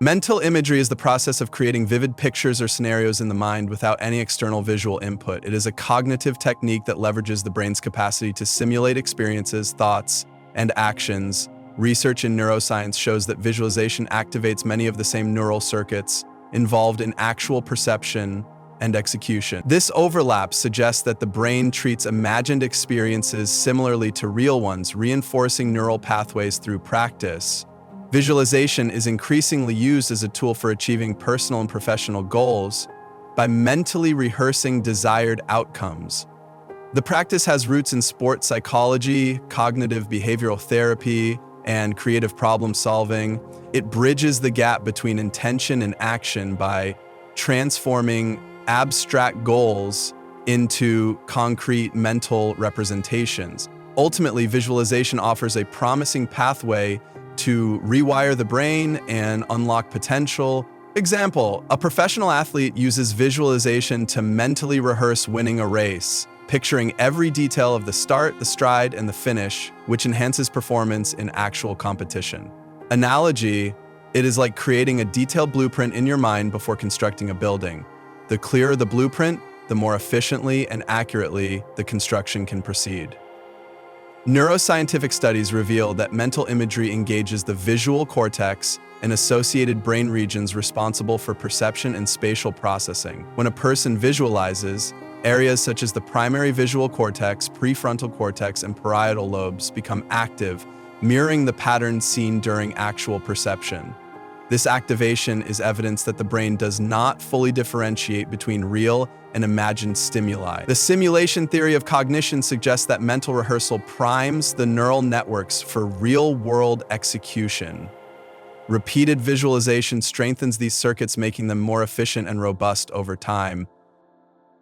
Mental imagery is the process of creating vivid pictures or scenarios in the mind without any external visual input. It is a cognitive technique that leverages the brain's capacity to simulate experiences, thoughts, and actions. Research in neuroscience shows that visualization activates many of the same neural circuits involved in actual perception and execution. This overlap suggests that the brain treats imagined experiences similarly to real ones, reinforcing neural pathways through practice. Visualization is increasingly used as a tool for achieving personal and professional goals by mentally rehearsing desired outcomes. The practice has roots in sports psychology, cognitive behavioral therapy, and creative problem solving. It bridges the gap between intention and action by transforming abstract goals into concrete mental representations. Ultimately, visualization offers a promising pathway to rewire the brain and unlock potential. Example, a professional athlete uses visualization to mentally rehearse winning a race, picturing every detail of the start, the stride, and the finish, which enhances performance in actual competition. Analogy, it is like creating a detailed blueprint in your mind before constructing a building. The clearer the blueprint, the more efficiently and accurately the construction can proceed. Neuroscientific studies reveal that mental imagery engages the visual cortex and associated brain regions responsible for perception and spatial processing. When a person visualizes, areas such as the primary visual cortex, prefrontal cortex, and parietal lobes become active, mirroring the patterns seen during actual perception. This activation is evidence that the brain does not fully differentiate between real and imagined stimuli. The simulation theory of cognition suggests that mental rehearsal primes the neural networks for real-world execution. Repeated visualization strengthens these circuits, making them more efficient and robust over time.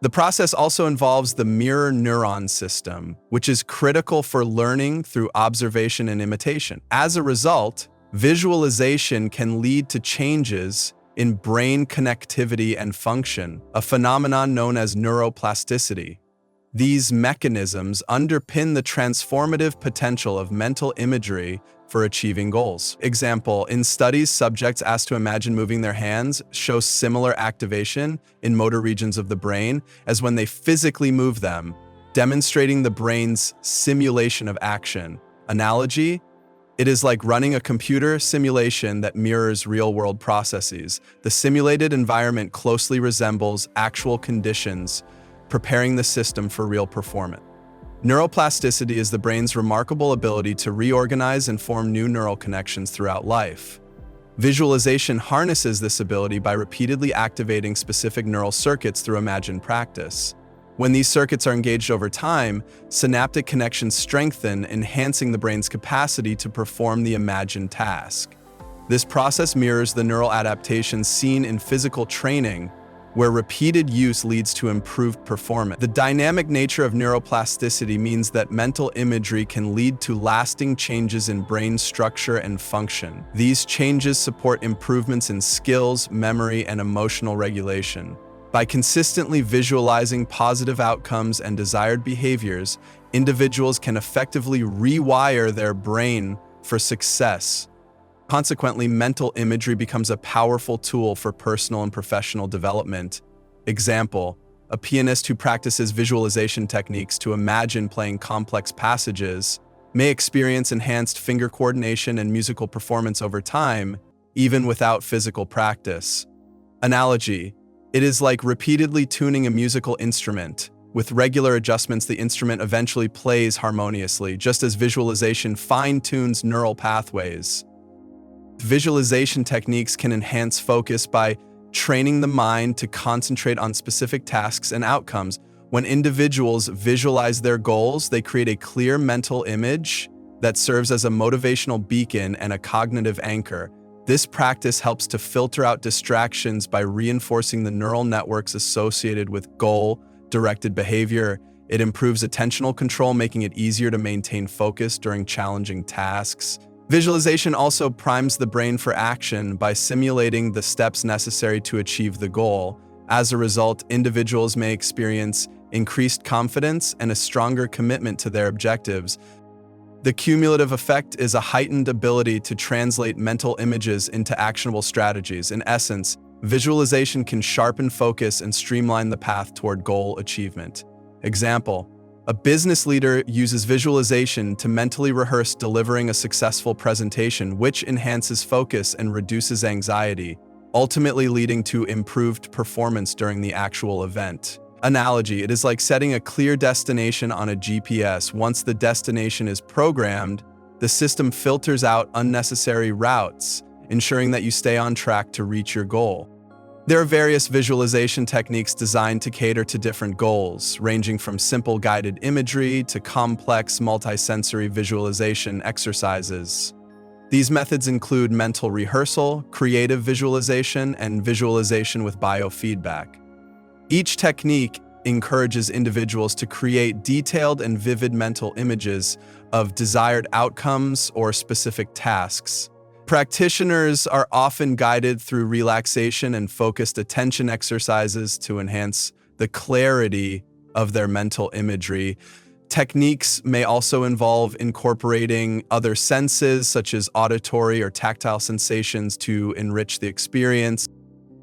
The process also involves the mirror neuron system, which is critical for learning through observation and imitation. As a result, visualization can lead to changes in brain connectivity and function, a phenomenon known as neuroplasticity. These mechanisms underpin the transformative potential of mental imagery for achieving goals. Example, in studies, subjects asked to imagine moving their hands show similar activation in motor regions of the brain as when they physically move them, demonstrating the brain's simulation of action. Analogy, it is like running a computer simulation that mirrors real-world processes. The simulated environment closely resembles actual conditions, preparing the system for real performance. Neuroplasticity is the brain's remarkable ability to reorganize and form new neural connections throughout life. Visualization harnesses this ability by repeatedly activating specific neural circuits through imagined practice. When these circuits are engaged over time, synaptic connections strengthen, enhancing the brain's capacity to perform the imagined task. This process mirrors the neural adaptations seen in physical training, where repeated use leads to improved performance. The dynamic nature of neuroplasticity means that mental imagery can lead to lasting changes in brain structure and function. These changes support improvements in skills, memory, and emotional regulation. By consistently visualizing positive outcomes and desired behaviors, individuals can effectively rewire their brain for success. Consequently, mental imagery becomes a powerful tool for personal and professional development. Example, a pianist who practices visualization techniques to imagine playing complex passages may experience enhanced finger coordination and musical performance over time, even without physical practice. Analogy, it is like repeatedly tuning a musical instrument. With regular adjustments, the instrument eventually plays harmoniously, just as visualization fine-tunes neural pathways. Visualization techniques can enhance focus by training the mind to concentrate on specific tasks and outcomes. When individuals visualize their goals, they create a clear mental image that serves as a motivational beacon and a cognitive anchor. This practice helps to filter out distractions by reinforcing the neural networks associated with goal-directed behavior. It improves attentional control, making it easier to maintain focus during challenging tasks. Visualization also primes the brain for action by simulating the steps necessary to achieve the goal. As a result, individuals may experience increased confidence and a stronger commitment to their objectives. The cumulative effect is a heightened ability to translate mental images into actionable strategies. In essence, visualization can sharpen focus and streamline the path toward goal achievement. Example: a business leader uses visualization to mentally rehearse delivering a successful presentation, which enhances focus and reduces anxiety, ultimately leading to improved performance during the actual event. Analogy: it is like setting a clear destination on a GPS. Once the destination is programmed, the system filters out unnecessary routes, ensuring that you stay on track to reach your goal. There are various visualization techniques designed to cater to different goals, ranging from simple guided imagery to complex multisensory visualization exercises. These methods include mental rehearsal, creative visualization, and visualization with biofeedback. Each technique encourages individuals to create detailed and vivid mental images of desired outcomes or specific tasks. Practitioners are often guided through relaxation and focused attention exercises to enhance the clarity of their mental imagery. Techniques may also involve incorporating other senses, such as auditory or tactile sensations, to enrich the experience.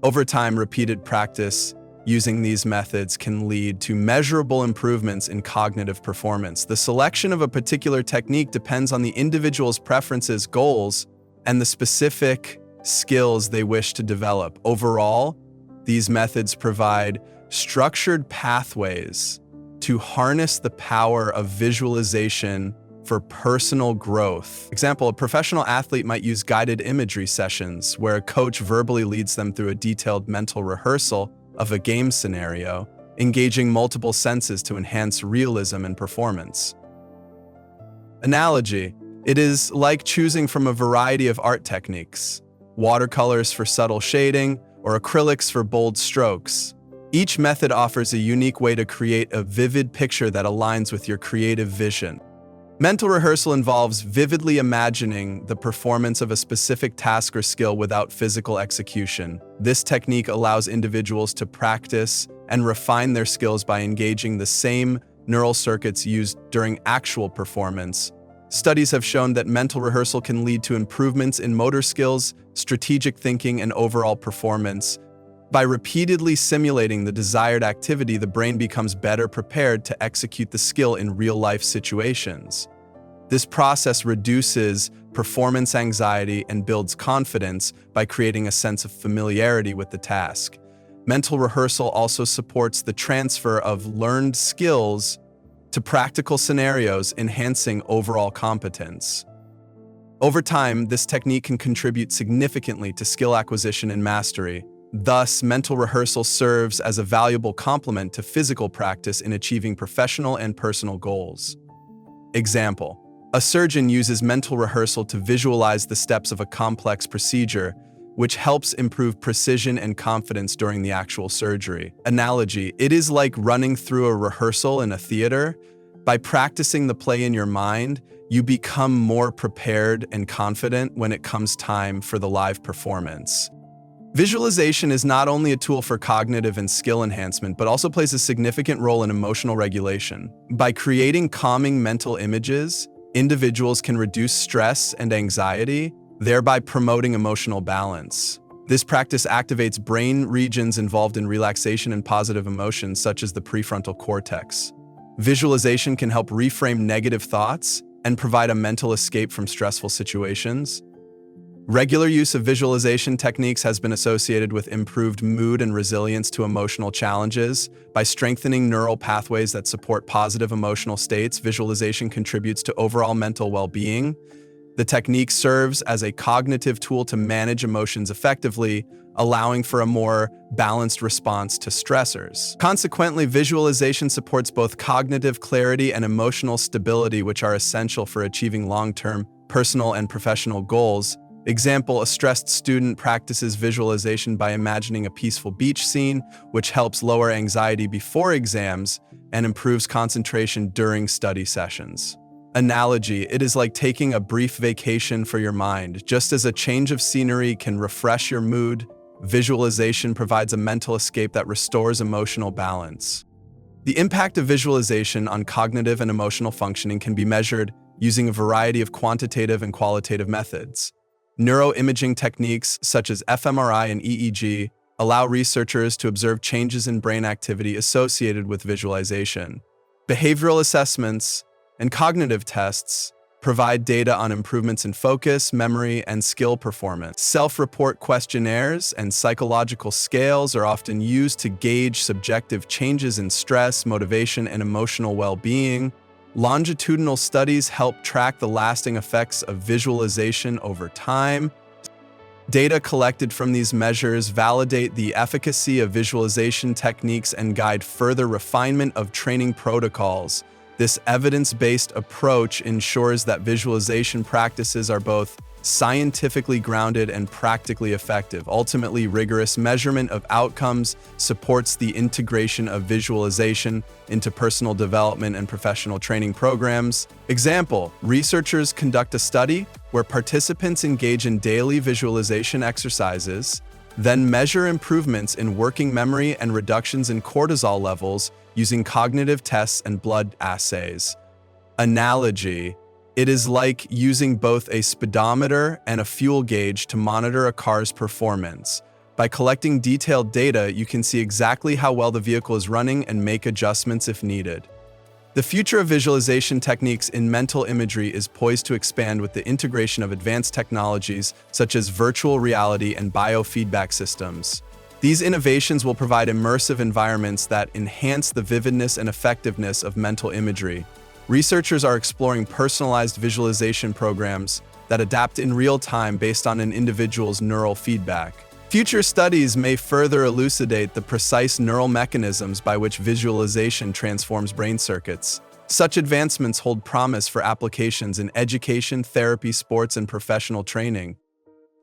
Over time, repeated practice using these methods can lead to measurable improvements in cognitive performance. The selection of a particular technique depends on the individual's preferences, goals, and the specific skills they wish to develop. Overall, these methods provide structured pathways to harness the power of visualization for personal growth. Example: a professional athlete might use guided imagery sessions where a coach verbally leads them through a detailed mental rehearsal of a game scenario, engaging multiple senses to enhance realism and performance. Analogy: it is like choosing from a variety of art techniques, watercolors for subtle shading or acrylics for bold strokes. Each method offers a unique way to create a vivid picture that aligns with your creative vision. Mental rehearsal involves vividly imagining the performance of a specific task or skill without physical execution. This technique allows individuals to practice and refine their skills by engaging the same neural circuits used during actual performance. Studies have shown that mental rehearsal can lead to improvements in motor skills, strategic thinking, and overall performance. By repeatedly simulating the desired activity, the brain becomes better prepared to execute the skill in real-life situations. This process reduces performance anxiety and builds confidence by creating a sense of familiarity with the task. Mental rehearsal also supports the transfer of learned skills to practical scenarios, enhancing overall competence. Over time, this technique can contribute significantly to skill acquisition and mastery. Thus, mental rehearsal serves as a valuable complement to physical practice in achieving professional and personal goals. Example: a surgeon uses mental rehearsal to visualize the steps of a complex procedure, which helps improve precision and confidence during the actual surgery. Analogy: it is like running through a rehearsal in a theater. By practicing the play in your mind, you become more prepared and confident when it comes time for the live performance. Visualization is not only a tool for cognitive and skill enhancement, but also plays a significant role in emotional regulation. By creating calming mental images, individuals can reduce stress and anxiety, thereby promoting emotional balance. This practice activates brain regions involved in relaxation and positive emotions, such as the prefrontal cortex. Visualization can help reframe negative thoughts and provide a mental escape from stressful situations. Regular use of visualization techniques has been associated with improved mood and resilience to emotional challenges. By strengthening neural pathways that support positive emotional states, visualization contributes to overall mental well-being. The technique serves as a cognitive tool to manage emotions effectively, allowing for a more balanced response to stressors. Consequently, visualization supports both cognitive clarity and emotional stability, which are essential for achieving long-term personal and professional goals. Example: a stressed student practices visualization by imagining a peaceful beach scene, which helps lower anxiety before exams and improves concentration during study sessions. Analogy: it is like taking a brief vacation for your mind. Just as a change of scenery can refresh your mood, visualization provides a mental escape that restores emotional balance. The impact of visualization on cognitive and emotional functioning can be measured using a variety of quantitative and qualitative methods. Neuroimaging techniques such as fMRI and EEG allow researchers to observe changes in brain activity associated with visualization. Behavioral assessments and cognitive tests provide data on improvements in focus, memory, and skill performance. Self-report questionnaires and psychological scales are often used to gauge subjective changes in stress, motivation, and emotional well-being. Longitudinal studies help track the lasting effects of visualization over time. Data collected from these measures validate the efficacy of visualization techniques and guide further refinement of training protocols. This evidence-based approach ensures that visualization practices are both scientifically grounded and practically effective. Ultimately, rigorous measurement of outcomes supports the integration of visualization into personal development and professional training programs. Example, researchers conduct a study where participants engage in daily visualization exercises, then measure improvements in working memory and reductions in cortisol levels using cognitive tests and blood assays. Analogy: it is like using both a speedometer and a fuel gauge to monitor a car's performance. By collecting detailed data, you can see exactly how well the vehicle is running and make adjustments if needed. The future of visualization techniques in mental imagery is poised to expand with the integration of advanced technologies such as virtual reality and biofeedback systems. These innovations will provide immersive environments that enhance the vividness and effectiveness of mental imagery. Researchers are exploring personalized visualization programs that adapt in real time based on an individual's neural feedback. Future studies may further elucidate the precise neural mechanisms by which visualization transforms brain circuits. Such advancements hold promise for applications in education, therapy, sports, and professional training.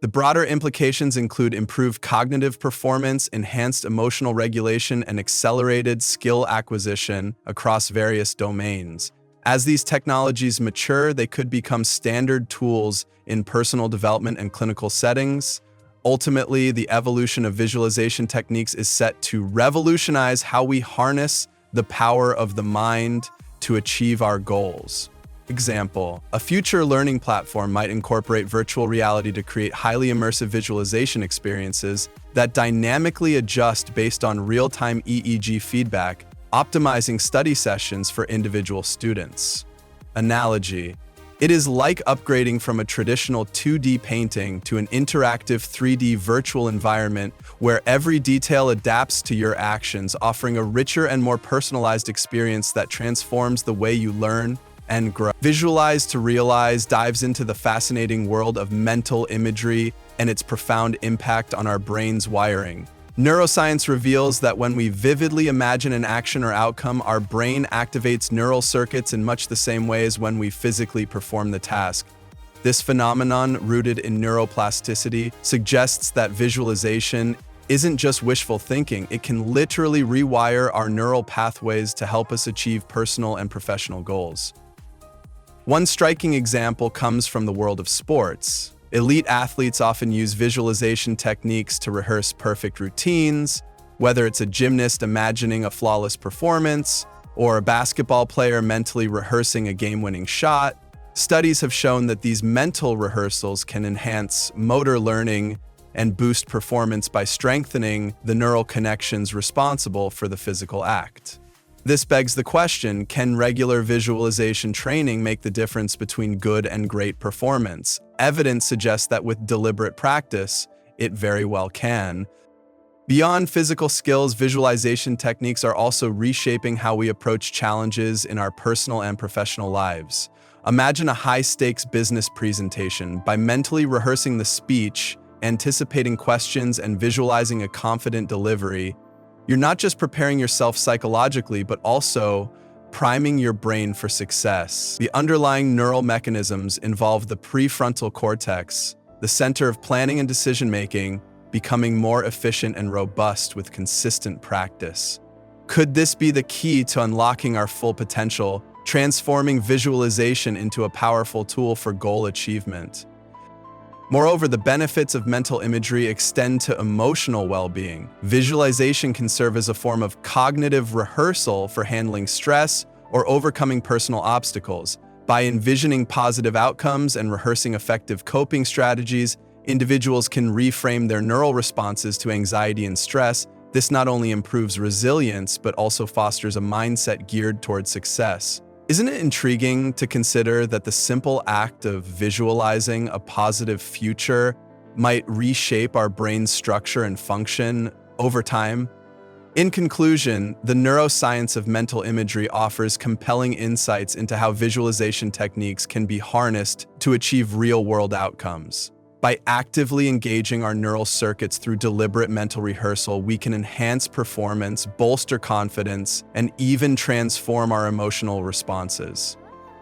The broader implications include improved cognitive performance, enhanced emotional regulation, and accelerated skill acquisition across various domains. As these technologies mature, they could become standard tools in personal development and clinical settings. Ultimately, the evolution of visualization techniques is set to revolutionize how we harness the power of the mind to achieve our goals. Example, a future learning platform might incorporate virtual reality to create highly immersive visualization experiences that dynamically adjust based on real-time EEG feedback, optimizing study sessions for individual students. Analogy: it is like upgrading from a traditional 2D painting to an interactive 3D virtual environment where every detail adapts to your actions, offering a richer and more personalized experience that transforms the way you learn and grow. Visualize to Realize dives into the fascinating world of mental imagery and its profound impact on our brain's wiring. Neuroscience reveals that when we vividly imagine an action or outcome, our brain activates neural circuits in much the same way as when we physically perform the task. This phenomenon, rooted in neuroplasticity, suggests that visualization isn't just wishful thinking. It can literally rewire our neural pathways to help us achieve personal and professional goals. One striking example comes from the world of sports. Elite athletes often use visualization techniques to rehearse perfect routines, whether it's a gymnast imagining a flawless performance or a basketball player mentally rehearsing a game-winning shot. Studies have shown that these mental rehearsals can enhance motor learning and boost performance by strengthening the neural connections responsible for the physical act. This begs the question, can regular visualization training make the difference between good and great performance? Evidence suggests that with deliberate practice, it very well can. Beyond physical skills, visualization techniques are also reshaping how we approach challenges in our personal and professional lives. Imagine a high-stakes business presentation. By mentally rehearsing the speech, anticipating questions, and visualizing a confident delivery, you're not just preparing yourself psychologically, but also priming your brain for success. The underlying neural mechanisms involve the prefrontal cortex, the center of planning and decision-making, becoming more efficient and robust with consistent practice. Could this be the key to unlocking our full potential, transforming visualization into a powerful tool for goal achievement? Moreover, the benefits of mental imagery extend to emotional well-being. Visualization can serve as a form of cognitive rehearsal for handling stress or overcoming personal obstacles. By envisioning positive outcomes and rehearsing effective coping strategies, individuals can reframe their neural responses to anxiety and stress. This not only improves resilience, but also fosters a mindset geared toward success. Isn't it intriguing to consider that the simple act of visualizing a positive future might reshape our brain's structure and function over time? In conclusion, the neuroscience of mental imagery offers compelling insights into how visualization techniques can be harnessed to achieve real-world outcomes. By actively engaging our neural circuits through deliberate mental rehearsal, we can enhance performance, bolster confidence, and even transform our emotional responses.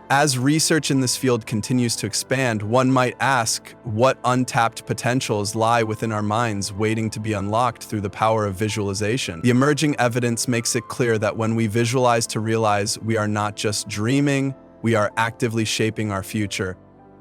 As research in this field continues to expand, one might ask what untapped potentials lie within our minds waiting to be unlocked through the power of visualization. The emerging evidence makes it clear that when we visualize to realize, we are not just dreaming, we are actively shaping our future.